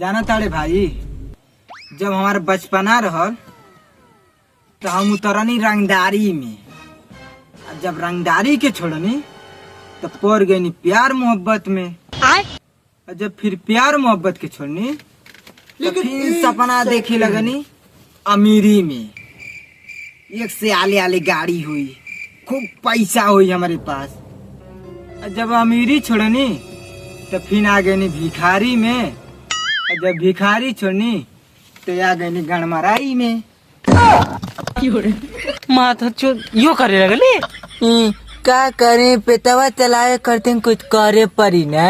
जाना ताड़े भाई, जब हमारा बचपना रहल तो हम उतरनी रंगदारी में। जब रंगदारी के छोड़नी तो पड़ गई प्यार मोहब्बत में। और जब फिर प्यार मोहब्बत के छोड़नी तो फिर सपना देखे लगनी अमीरी में। एक से आले आले गाड़ी हुई, खूब पैसा हुई हमारे पास। और जब अमीरी छोड़नी तो फिर आ गई भिखारी में। और जब भिखारी छोड़नी तो आ गई गणमराई में। माथा चो यो करे लगले। का करे, पेटवा चलाए करते कुछ करे परी ना।